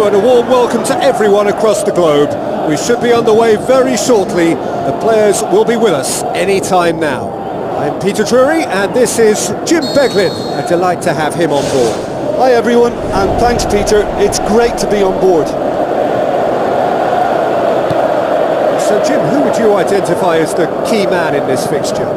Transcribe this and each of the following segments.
you and a warm welcome to everyone across the globe. We should be underway very shortly. The players will be with us any time now. I'm Peter Drury and this is Jim Beglin. A delight to have him on board. Hi everyone, and thanks Peter. It's great to be on board. So Jim, who would you identify as the key man in this fixture?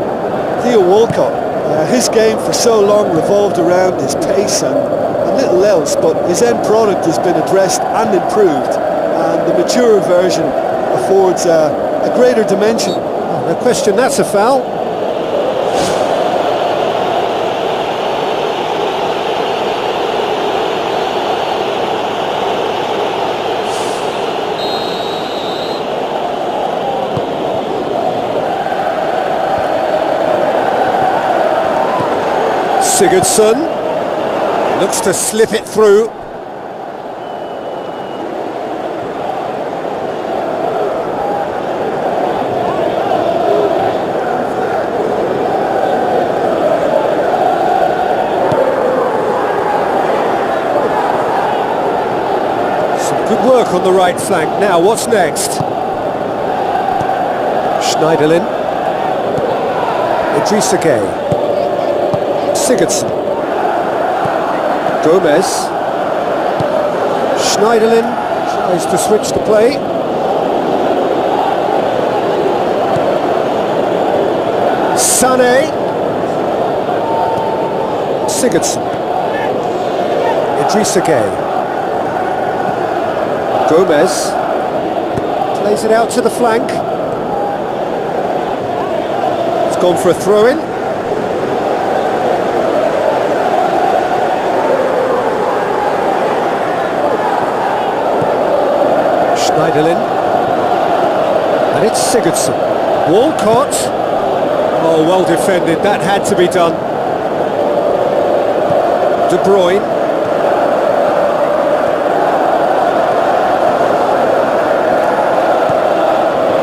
Theo Walcott. His game for so long revolved around his pace and a little else, but his end product has been addressed and improved, and the mature version affords a greater dimension. No question, that's a foul. Sigurdsson looks to slip it through. Some good work on the right flank. Now, what's next? Schneiderlin. Idrissa Gueye. Sigurdsson. Gomez. Schneiderlin tries to switch the play. Sané. Sigurdsson. Idrissa Gueye. Gomez plays it out to the flank. It's gone for a throw-in. Schneiderlin, and it's Sigurdsson. Walcott, oh well defended, that had to be done. De Bruyne.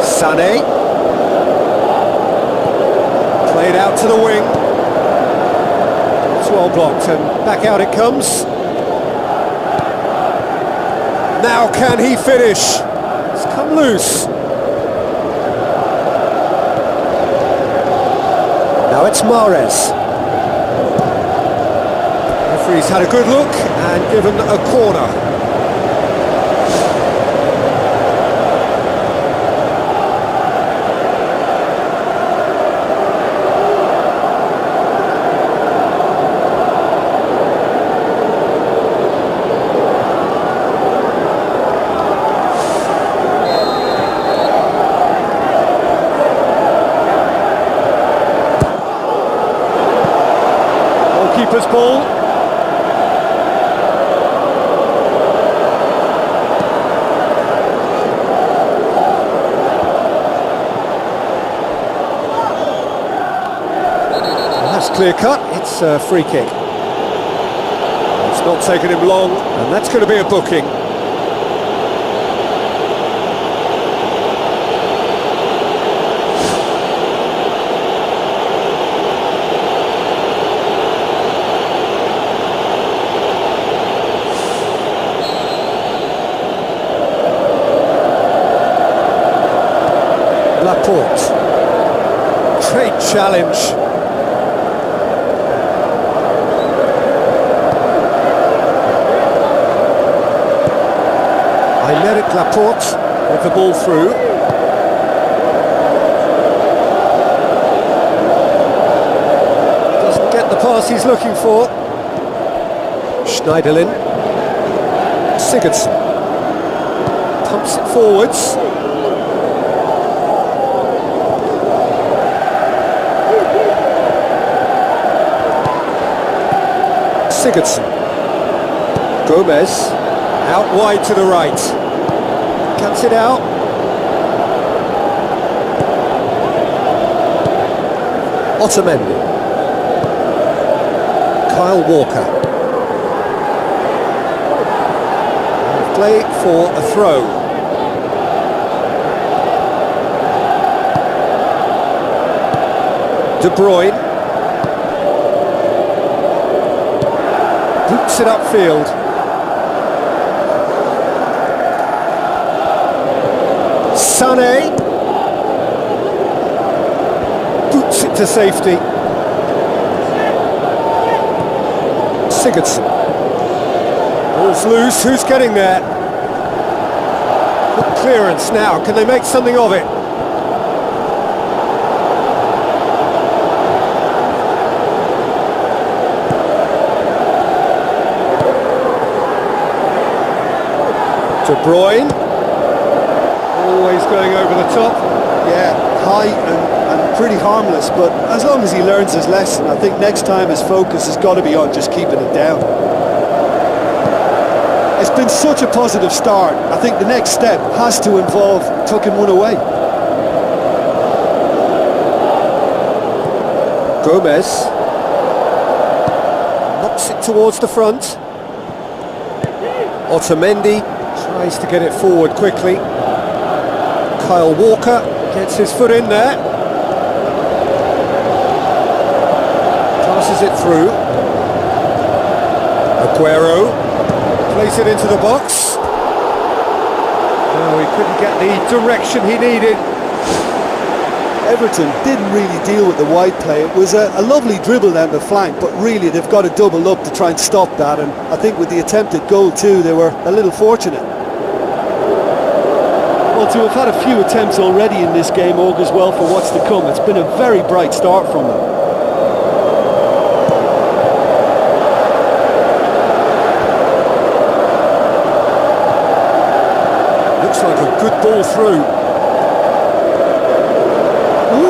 Sané. Played out to the wing. It's well blocked and back out it comes. Now can he finish? It's come loose. Now it's Mahrez. Referee's had a good look and given a corner. Keeper's ball. That's clear cut, it's a free kick. It's not taken him long, and that's going to be a booking. Laporte. Great challenge. Aymeric Laporte with the ball through. Doesn't get the pass he's looking for. Schneiderlin. Sigurdsson. Pumps it forwards. Sigurdsson. Gomez, out wide to the right. Cuts it out. Otamendi. Kyle Walker. Play for a throw. De Bruyne. Boots it upfield. play. Boots it to safety. Sigurdsson. Ball's loose, who's getting there? Good clearance now, can they make something of it? De Bruyne, always going over the top. Yeah, high and pretty harmless, but as long as he learns his lesson, I think next time his focus has got to be on just keeping it down. It's been such a positive start. I think the next step has to involve tucking one away. Gomez knocks it towards the front. Otamendi tries to get it forward quickly. Kyle Walker gets his foot in there. Passes it through. Aguero plays it into the box. No, he couldn't get the direction he needed. Everton didn't really deal with the wide play. It was a lovely dribble down the flank, but really they've got to double up to try and stop that, and I think with the attempted goal too, they were a little fortunate. Well, to have had a few attempts already in this game augurs well for what's to come. It's been a very bright start from them. Looks like a good ball through.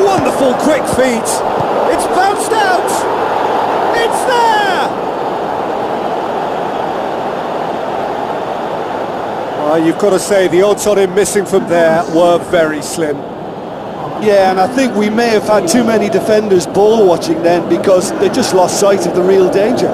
Wonderful quick feet. It's bounced out. It's there. You've got to say the odds on him missing from there were very slim. Yeah, and I think we may have had too many defenders ball watching then, because they just lost sight of the real danger.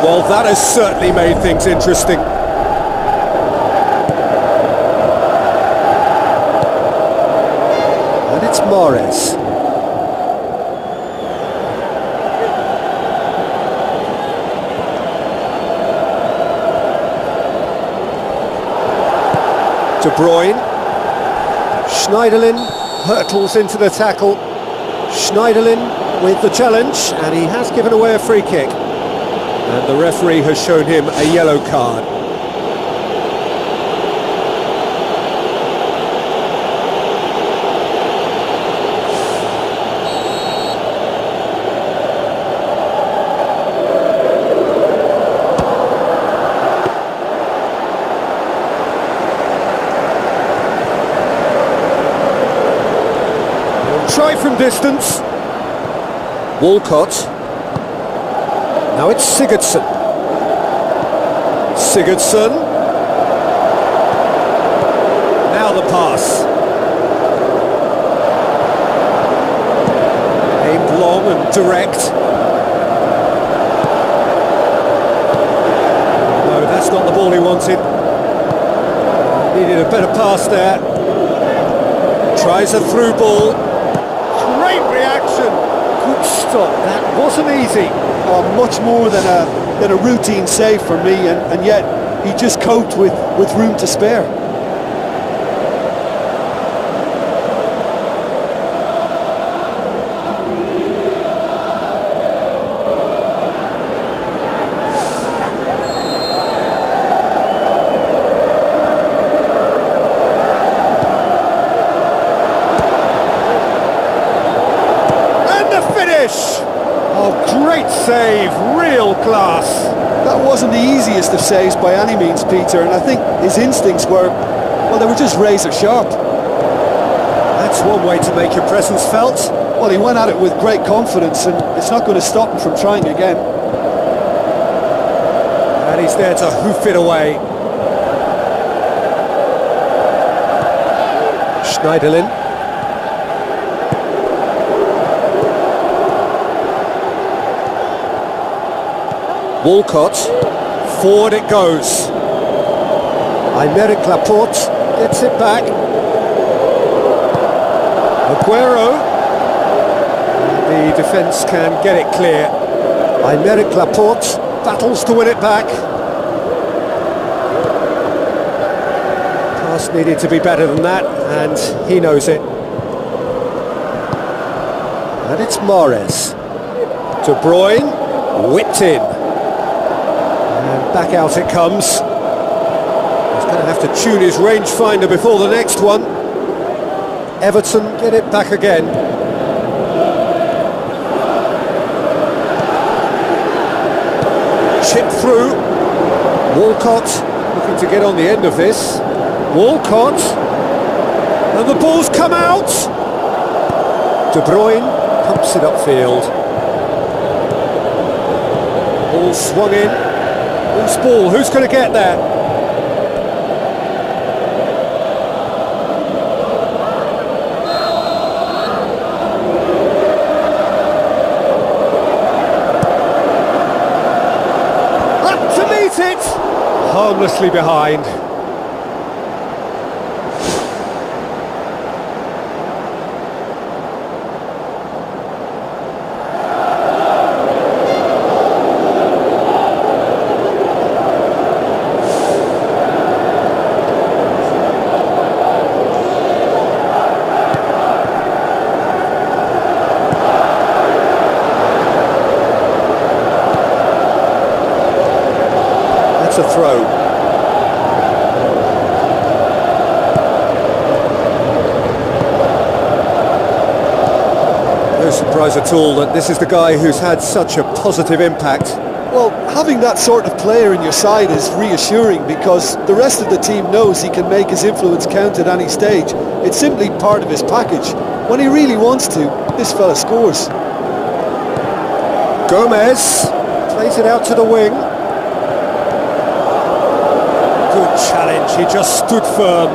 Well, that has certainly made things interesting. And it's Mahrez. De Bruyne. Schneiderlin hurtles into the tackle. Schneiderlin with the challenge, and he has given away a free kick. And the referee has shown him a yellow card. Try from distance. Walcott. Now it's Sigurdsson. Sigurdsson. Now the pass. Aimed long and direct. No, that's not the ball he wanted. Needed a better pass there. Tries a through ball. Great reaction. Good stop. That wasn't easy. Much more than a routine save for me, and yet he just coped with room to spare. And the finish! Oh, great save, real class. That wasn't the easiest of saves by any means, Peter, and I think his instincts were, well, they were just razor sharp. That's one way to make your presence felt. Well, he went at it with great confidence, and it's not going to stop him from trying again. And he's there to hoof it away. Schneiderlin. Walcott. Forward it goes. Aymeric Laporte gets it back. Aguero. The defence can get it clear. Aymeric Laporte battles to win it back. Pass needed to be better than that, and he knows it. And it's Mahrez. De Bruyne, whipped in. And back out it comes. He's going to have to tune his rangefinder before the next one. Everton get it back again. Chip through. Walcott looking to get on the end of this. Walcott. And the ball's come out. De Bruyne pumps it upfield. Ball swung in. Loose ball. Who's going to get there? It harmlessly behind. A throw. No surprise at all that this is the guy who's had such a positive impact. Well, having that sort of player in your side is reassuring, because the rest of the team knows he can make his influence count at any stage. It's simply part of his package. When he really wants to, this fella scores. Gomez plays it out to the wing. Good challenge, he just stood firm.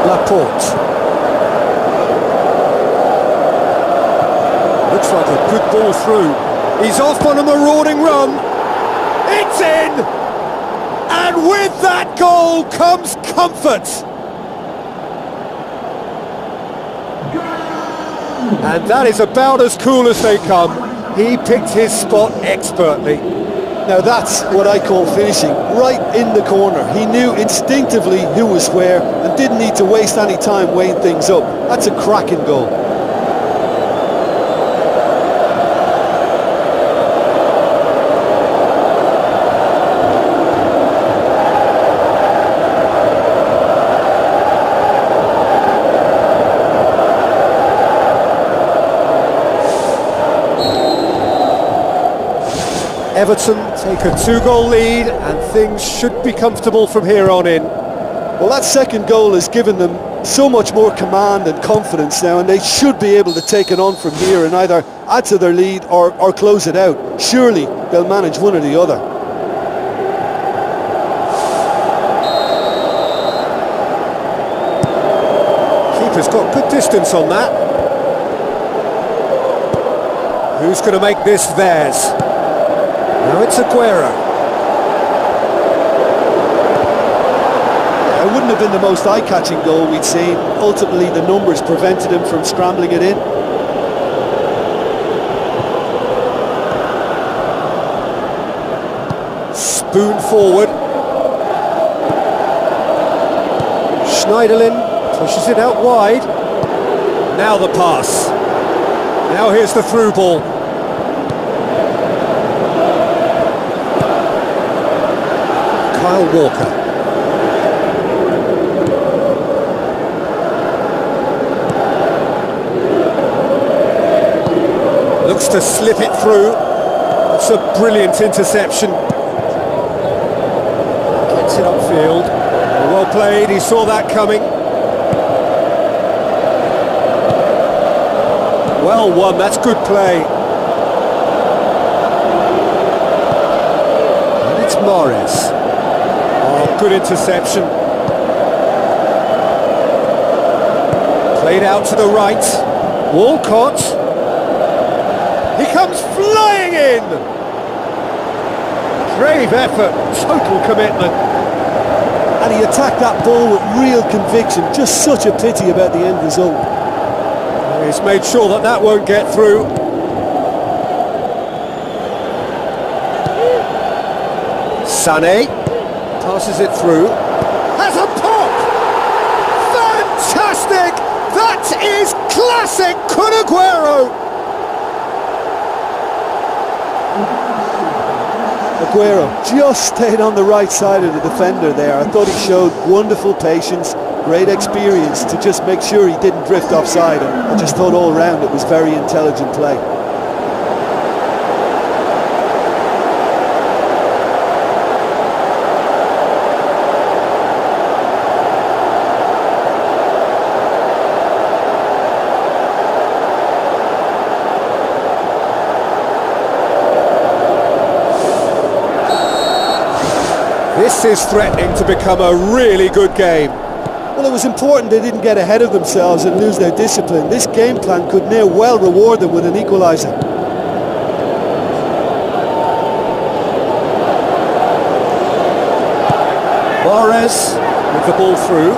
Laporte. Looks like a good ball through. He's off on a marauding run. It's in! And with that goal comes comfort. And that is about as cool as they come. He picked his spot expertly. Now that's what I call finishing, right in the corner. He knew instinctively who was where and didn't need to waste any time weighing things up. That's a cracking goal. Everton take a 2-goal lead and things should be comfortable from here on in. Well, that second goal has given them so much more command and confidence now, and they should be able to take it on from here and either add to their lead or close it out. Surely they'll manage one or the other. Keeper's got good distance on that. Who's going to make this theirs? Now it's Aguero. It wouldn't have been the most eye-catching goal we'd seen. Ultimately, the numbers prevented him from scrambling it in. Spoon forward. Schneiderlin pushes it out wide. Now the pass. Now here's the through ball. Kyle Walker. Looks to slip it through. It's a brilliant interception. Gets it upfield. A Well played, he saw that coming. Well won, that's good play. And it's Mahrez. Oh, good interception. Played out to the right. Walcott. He comes flying in! Brave effort, total commitment. And he attacked that ball with real conviction. Just such a pity about the end result. He's made sure that that won't get through. Sané passes it through. Has a pop! Fantastic! That is classic Kun Aguero! Aguero just stayed on the right side of the defender there. I thought he showed wonderful patience, great experience to just make sure he didn't drift offside, and I just thought all round it was very intelligent play. This is threatening to become a really good game. Well, it was important they didn't get ahead of themselves and lose their discipline. This game plan could near well reward them with an equaliser. Mahrez with the ball through.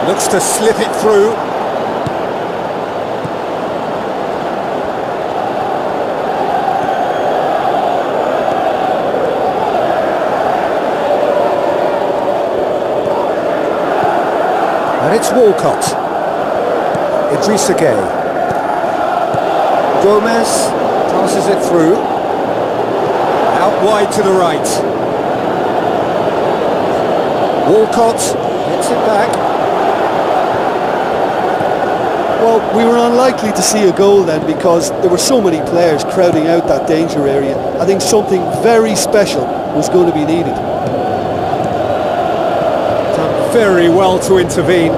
Looks to slip it through. And it's Walcott. Idrissa Gueye. Gomez passes it through. Out wide to the right. Walcott gets it back. Well, we were unlikely to see a goal then because there were so many players crowding out that danger area. I think something very special was going to be needed. Done very well to intervene.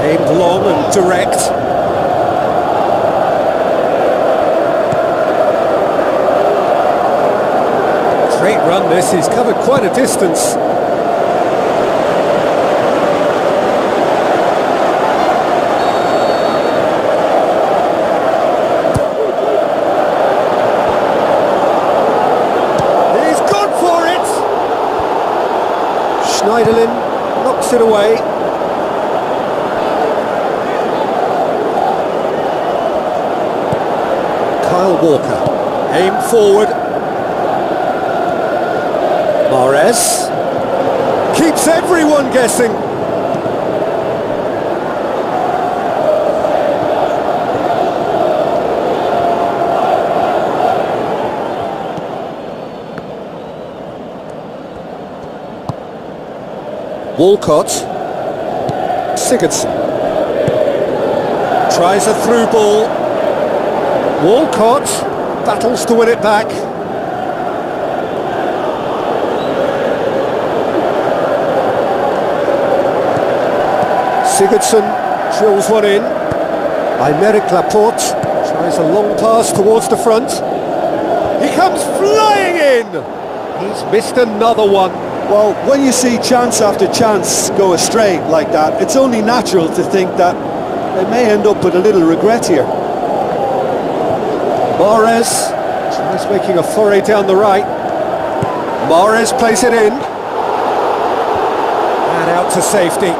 Aimed long and direct. Great run this, he's covered quite a distance. Schneiderlin knocks it away. Kyle Walker, aimed forward. Mahrez keeps everyone guessing. Walcott, Sigurdsson, tries a through ball. Walcott battles to win it back. Sigurdsson drills one in. Aymeric Laporte tries a long pass towards the front. He comes flying in! He's missed another one. Well, when you see chance after chance go astray like that, it's only natural to think that they may end up with a little regret here. Mahrez tries making a foray down the right. Mahrez plays it in. And out to safety.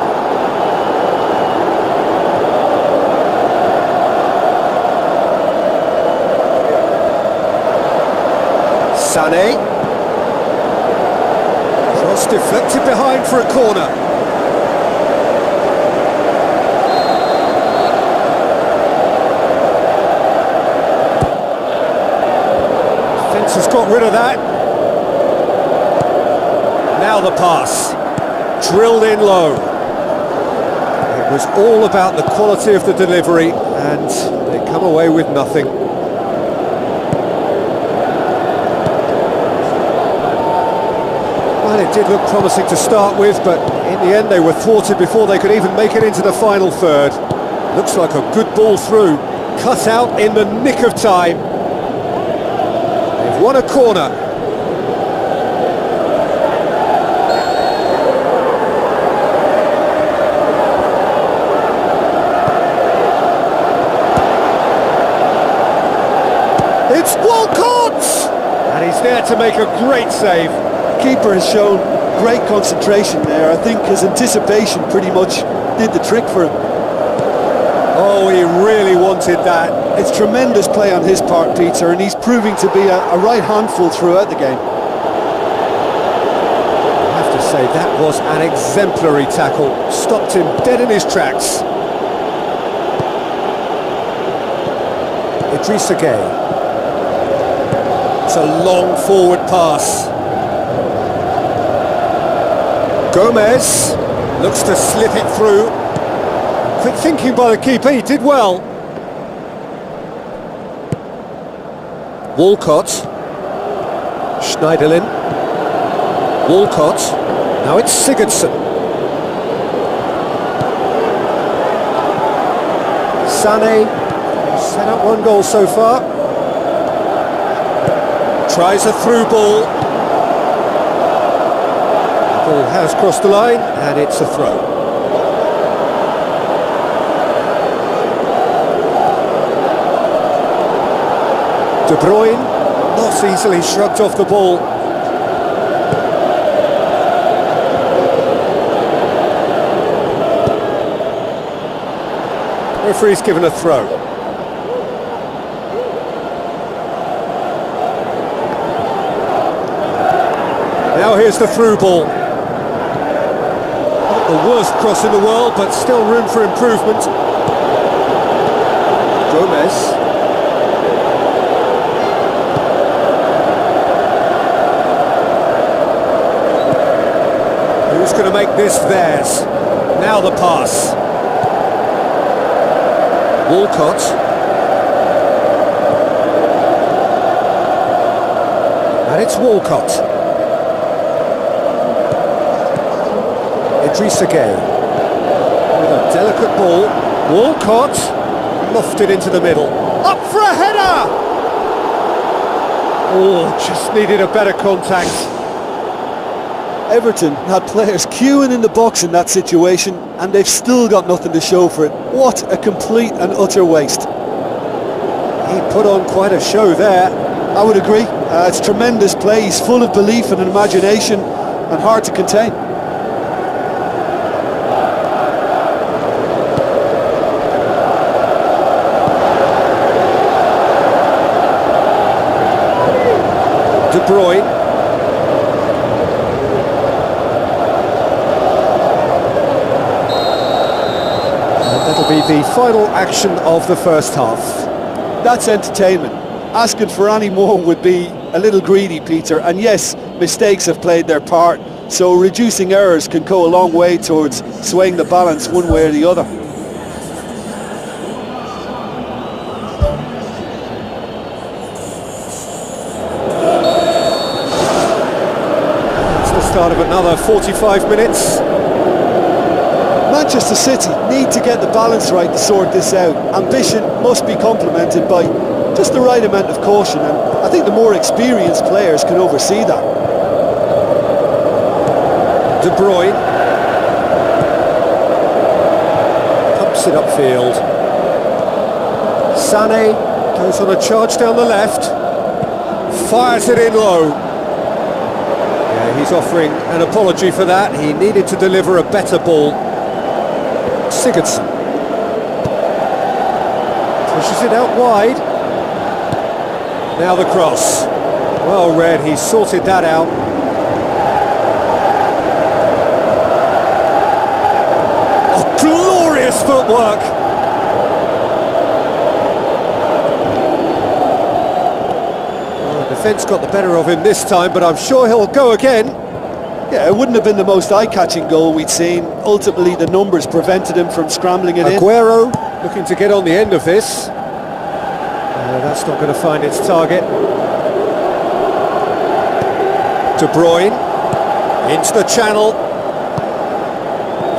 Sané. Cross deflected behind for a corner. Defence has got rid of that. Now the pass. Drilled in low. was all about the quality of the delivery, and they come away with nothing. Well, it did look promising to start with, but in the end they were thwarted before they could even make it into the final third. Looks like a good ball through, cut out in the nick of time. They've won a corner. It's Walcott! And he's there to make a great save. Keeper has shown great concentration there. I think his anticipation pretty much did the trick for him. Oh, he really wanted that. It's tremendous play on his part, Peter, and he's proving to be a right handful throughout the game. I have to say, that was an exemplary tackle. Stopped him dead in his tracks. Idrissa Gueye. It's a long forward pass. Gomez looks to slip it through. Quick thinking by the keeper, he did well. Walcott. Schneiderlin. Walcott. Now it's Sigurdsson. Sané. Set up one goal so far. Tries a through ball. The ball has crossed the line, and it's a throw. De Bruyne, not easily shrugged off the ball. Referee's given a throw. Now here's the through ball. Not the worst cross in the world, but still room for improvement. Gomez. Who's going to make this theirs? Now the pass. Walcott. And it's Walcott. Idrissa Gueye. With a delicate ball. Walcott. Lofted into the middle. Up for a header! Oh, just needed a better contact. Everton had players queuing in the box in that situation, and they've still got nothing to show for it. What a complete and utter waste. He put on quite a show there. I would agree. It's tremendous play. He's full of belief and imagination and hard to contain. De Bruyne. That'll be the final action of the first half. That's entertainment. Asking for any more would be a little greedy, Peter. And yes, mistakes have played their part, so reducing errors can go a long way towards swaying the balance one way or the other. It's the start of another 45 minutes. Manchester City need to get the balance right to sort this out. Ambition must be complemented by just the right amount of caution, and I think the more experienced players can oversee that. De Bruyne pumps it upfield. Sané goes on a charge down the left, fires it in low. Yeah, he's offering an apology for that. He needed to deliver a better ball. Sigurdsson pushes it out wide. Now the cross. Well read, he sorted that out. Oh, glorious footwork! Well, the defence got the better of him this time, but I'm sure he'll go again. Yeah, it wouldn't have been the most eye-catching goal we'd seen. Ultimately, the numbers prevented him from scrambling it in. Aguero looking to get on the end of this. That's not going to find its target. De Bruyne into the channel.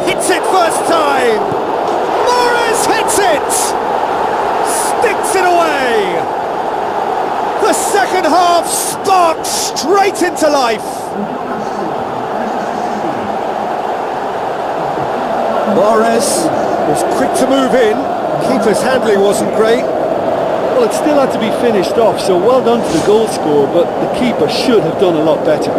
Hits it first time. Morris hits it. Sticks it away. The second half sparks straight into life. Morris was quick to move in. Keeper's handling wasn't great. Well, it still had to be finished off, so well done to the goal scorer, but the keeper should have done a lot better.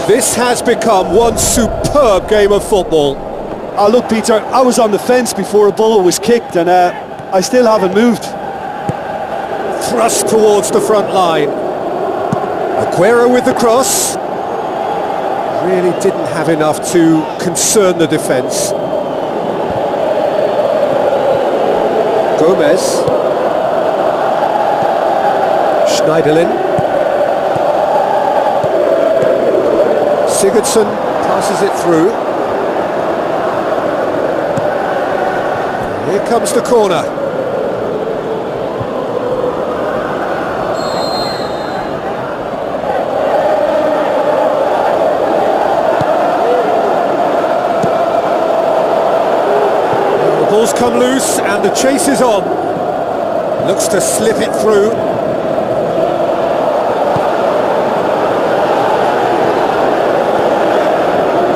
This has become one superb game of football. Look, Peter, I was on the fence before a ball was kicked, and I still haven't moved. Thrust towards the front line. Aguero with the cross. Really didn't have enough to concern the defence. Gomez. Schneiderlin. Sigurdsson passes it through. Here comes the corner. The ball's come loose and the chase is on. Looks to slip it through.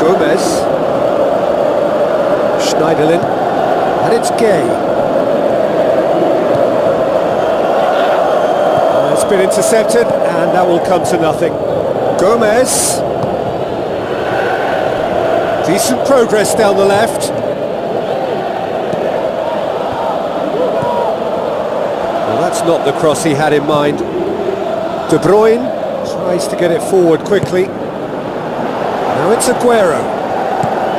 Gomez, Schneiderlin, and it's Gay. It's been intercepted, and that will come to nothing. Gomez, decent progress down the left. Well, that's not the cross he had in mind. De Bruyne tries to get it forward quickly. Now it's Aguero.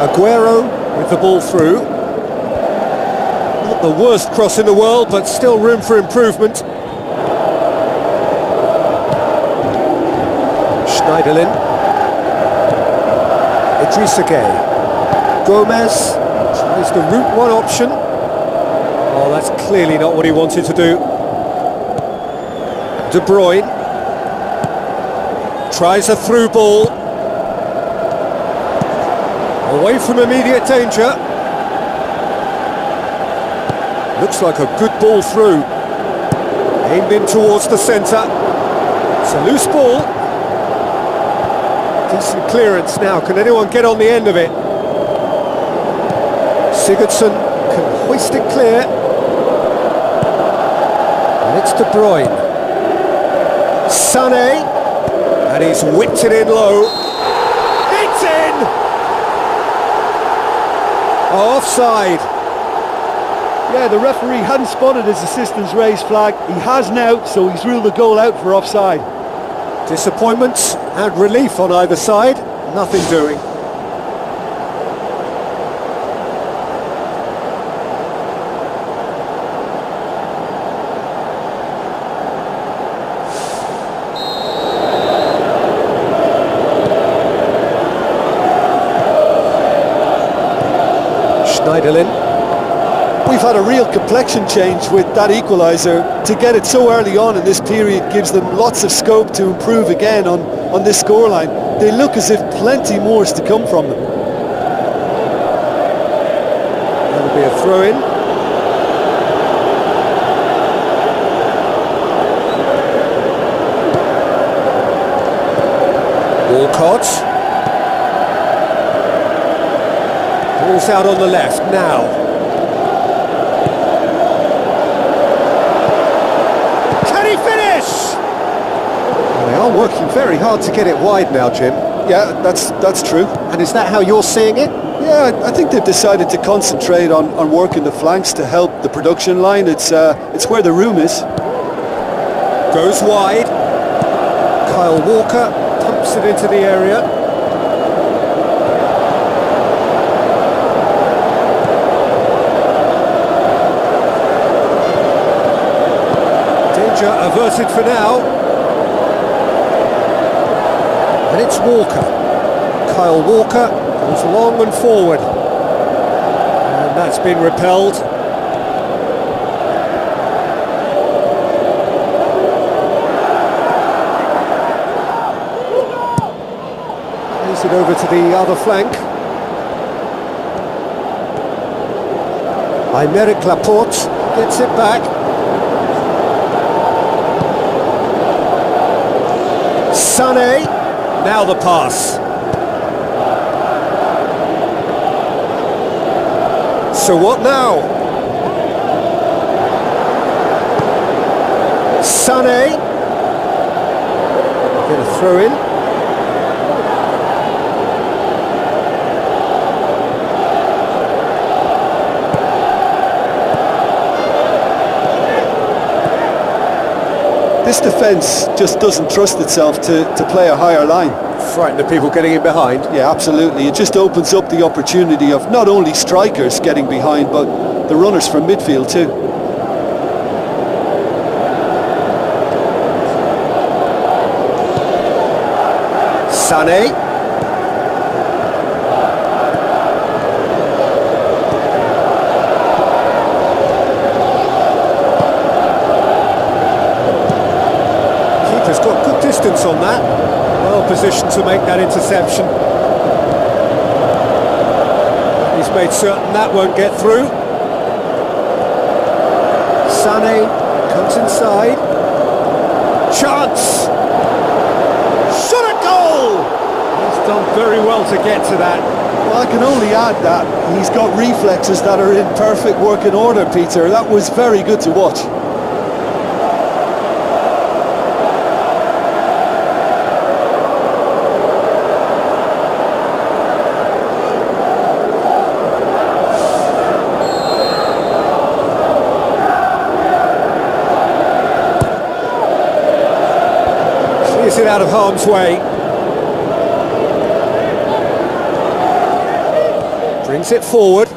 Aguero with the ball through. Not the worst cross in the world, but still room for improvement. Schneiderlin. Idrissa Gueye. Gomez tries the route one option. Oh, that's clearly not what he wanted to do. De Bruyne. Tries a through ball. Away from immediate danger. Looks like a good ball through. Aimed in towards the centre. It's a loose ball. Decent clearance now. Can anyone get on the end of it? Sigurdsson can hoist it clear. And it's De Bruyne. Sané. And he's whipped it in low. It's in! Offside. Yeah, the referee hadn't spotted his assistant's raised flag. He has now, so he's ruled the goal out for offside. Disappointment and relief on either side. Nothing doing. Schneiderlin. We've had a real complexion change with that equaliser. To get it so early on in this period gives them lots of scope to improve again on this scoreline. They look as if plenty more is to come from them. That'll be a throw-in. Walcott. Ball's out on the left now. Can he finish? Well, they are working very hard to get it wide now, Jim. Yeah, that's true. And is that how you're seeing it? Yeah, I think they've decided to concentrate on working the flanks to help the production line. It's where the room is. Goes wide. Kyle Walker pumps it into the area. Danger averted for now. And it's Walker. Kyle Walker goes long and forward. And that's been repelled. Plays it over to the other flank. Aymeric Laporte gets it back. Sané, now the pass. So what now? Sané. Get a throw in. This defence just doesn't trust itself to play a higher line. Frighten the people getting in behind. Yeah, absolutely. It just opens up the opportunity of not only strikers getting behind, but the runners from midfield too. Sané. Keeper's got good distance on that. Well positioned to make that interception. He's made certain that won't get through. Sané comes inside. Chance! Shot at goal! He's done very well to get to that. Well, I can only add that he's got reflexes that are in perfect working order, Peter. That was very good to watch. Clears it out of harm's way. Brings it forward.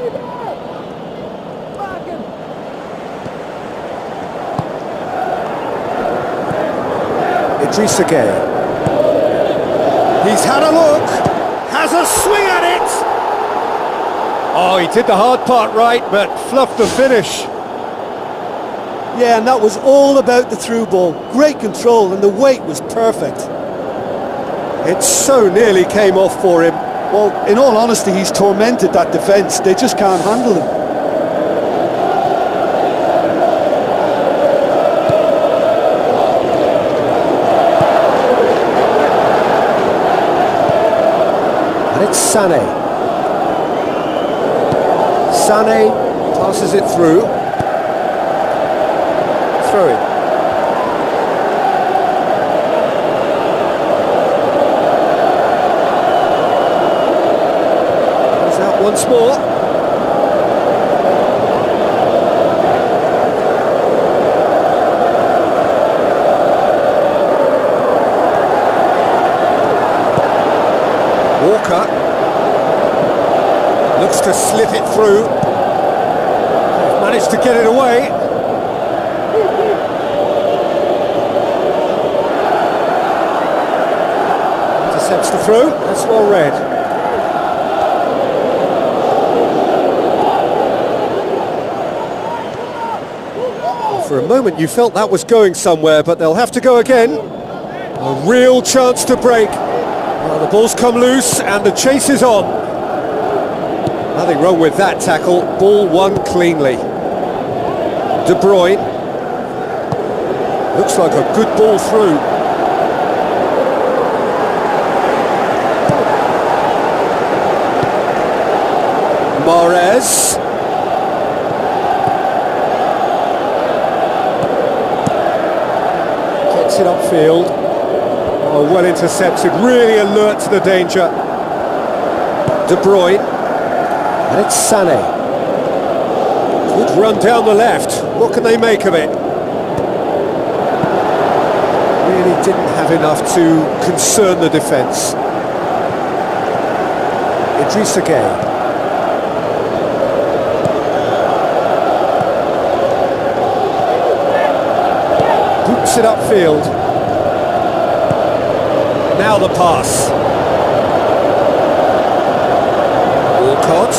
Idrissa Gueye. He's had a look. Has a swing at it. Oh, he did the hard part right, but fluffed the finish. Yeah, and that was all about the through ball. Great control, and the weight was perfect. It so nearly came off for him. Well, in all honesty, he's tormented that defence. They just can't handle him. And it's Sané. Sané passes it through. Throw in. Goes out once more. Walker looks to slip it through. They've managed to get it away. Intercepts the throw. That's well read. For a moment you felt that was going somewhere, but they'll have to go again. A real chance to break. Well, the ball's come loose and the chase is on. Nothing wrong with that tackle. Ball won cleanly. De Bruyne. Looks like a good ball through. Mahrez. Gets it upfield. Oh, well intercepted, really alert to the danger. De Bruyne. And it's Sané. Good run down the left. What can they make of it? Really didn't have enough to concern the defence. Idrissa Gueye. Boots it upfield. Now the pass. Walcott.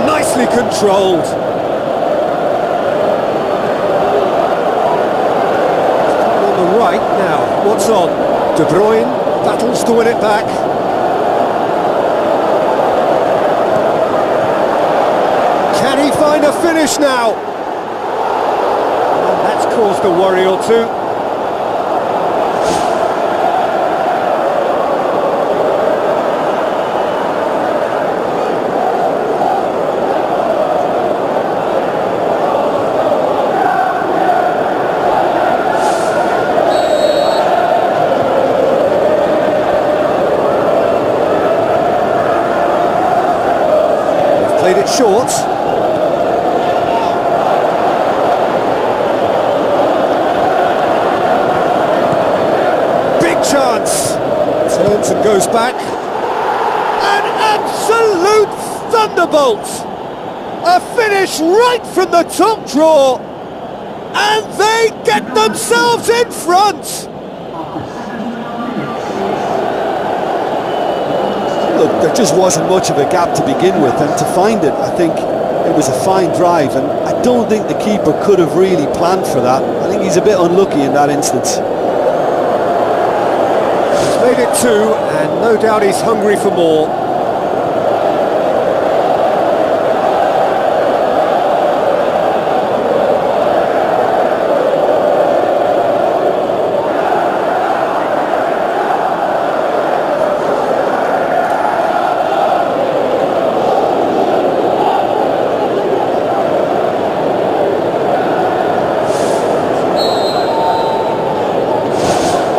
Nicely controlled. On the right now. What's on? De Bruyne battles to win it back. Can he find a finish now? And that's caused a worry or two. Played it short. Big chance. Turns and goes back. An absolute thunderbolt. A finish right from the top draw. And they get themselves in front. Look, there just wasn't much of a gap to begin with, and to find it, I think it was a fine drive, and I don't think the keeper could have really planned for that. I think he's a bit unlucky in that instance. He's made it two, and no doubt he's hungry for more.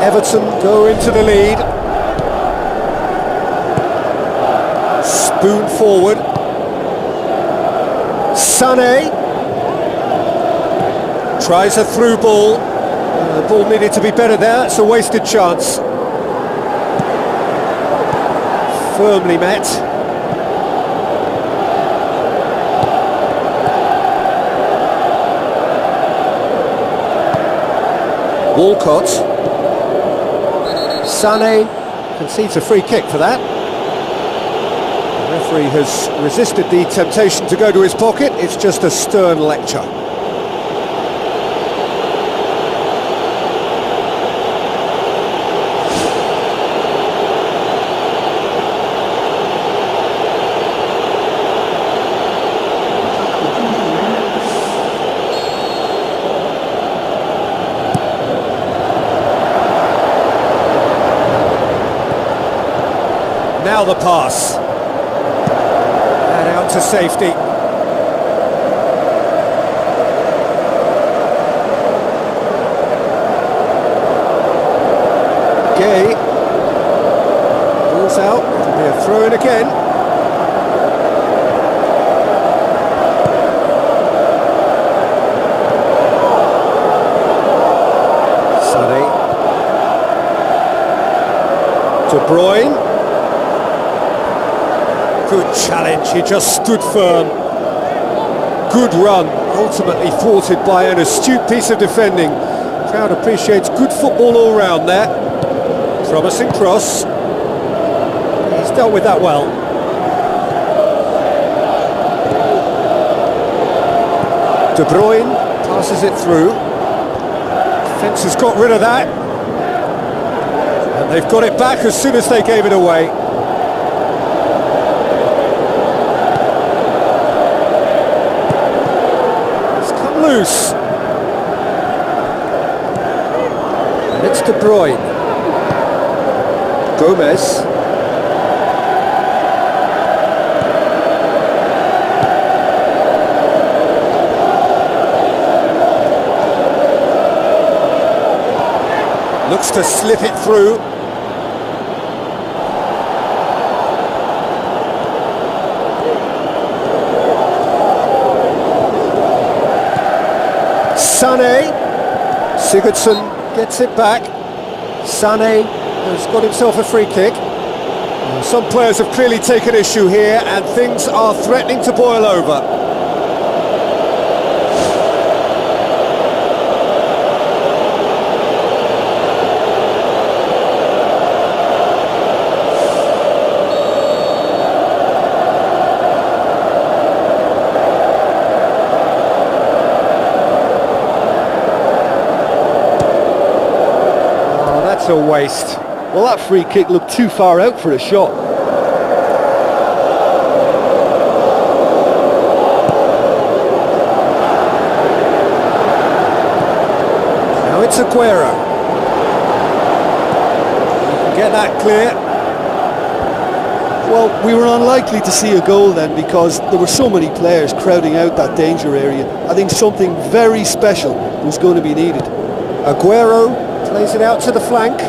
Everton go into the lead. Spoon forward. Sané tries a through ball. The ball needed to be better there. It's a wasted chance. Firmly met. Walcott. Sané concedes a free kick for that. The referee has resisted the temptation to go to his pocket. It's just a stern lecture. Now the pass. And out to safety. Gueye. Ball's out. It'll be a throw-in again. Sané. De Bruyne. Good challenge, he just stood firm. Good run, ultimately thwarted by an astute piece of defending. Crowd appreciates good football all round there. Promising cross. He's dealt with that well. De Bruyne passes it through. Defence has got rid of that. And they've got it back as soon as they gave it away. Loose. And it's De Bruyne. Gomez. Looks to slip it through. Sané. Sigurdsson gets it back. Sané has got himself a free kick. Some players have clearly taken issue here and things are threatening to boil over. That's a waste. Well, that free kick looked too far out for a shot. Now it's Aguero. You can get that clear. Well, we were unlikely to see a goal then because there were so many players crowding out that danger area. I think something very special was going to be needed. Aguero plays it out to the flank.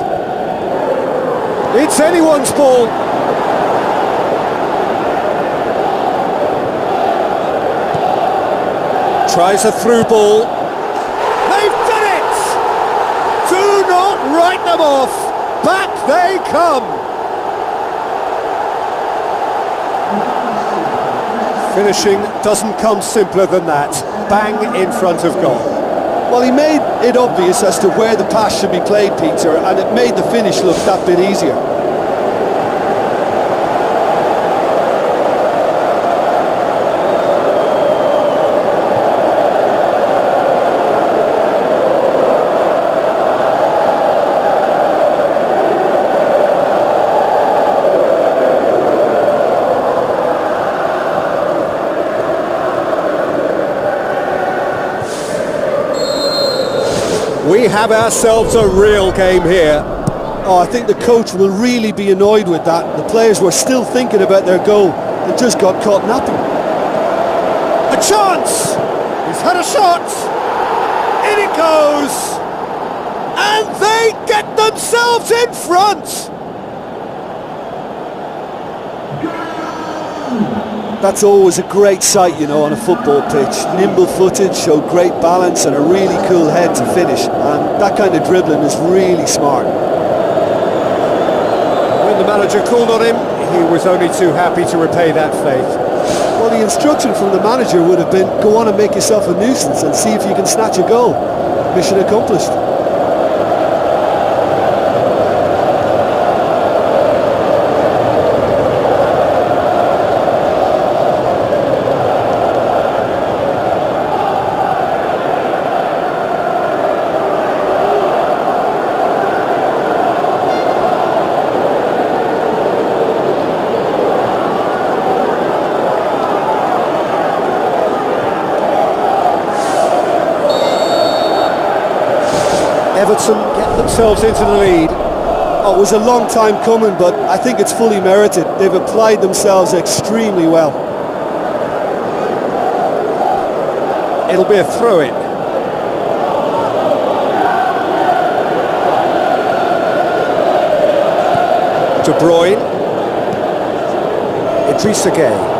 It's anyone's ball. Tries a through ball. They've done it! Do not write them off. Back they come. Finishing doesn't come simpler than that. Bang in front of goal. Well, he made it obvious as to where the pass should be played, Peter, and it made the finish look that bit easier. We have ourselves a real game here. Oh, I think the coach will really be annoyed with that. The players were still thinking about their goal and just got caught napping. A chance! He's had a shot! In it goes! And they get themselves in front! That's always a great sight, you know, on a football pitch. Nimble-footed, showed great balance and a really cool head to finish. And that kind of dribbling is really smart. When the manager called on him, he was only too happy to repay that faith. Well, the instruction from the manager would have been, go on and make yourself a nuisance and see if you can snatch a goal. Mission accomplished. Everton get themselves into the lead. Oh, it was a long time coming, but I think it's fully merited. They've applied themselves extremely well. It'll be a throw-in. De Bruyne. Idrissa Gueye.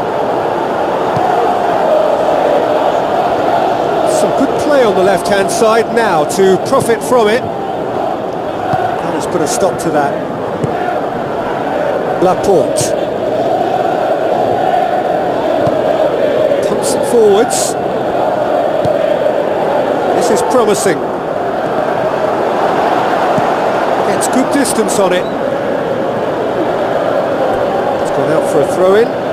On the left-hand side now to profit from it. Let's put a stop to that. Laporte pumps it forwards. This is promising. Gets good distance on it. It's gone out for a throw-in.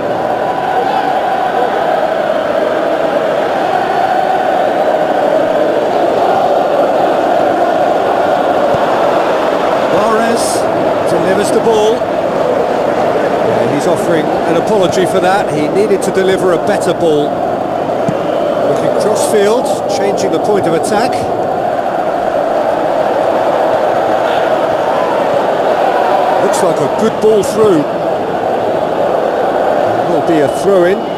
Delivers the ball. Yeah, he's offering an apology for that. He needed to deliver a better ball. Looking cross-field, changing the point of attack. Looks like a good ball through. It will be a throw-in.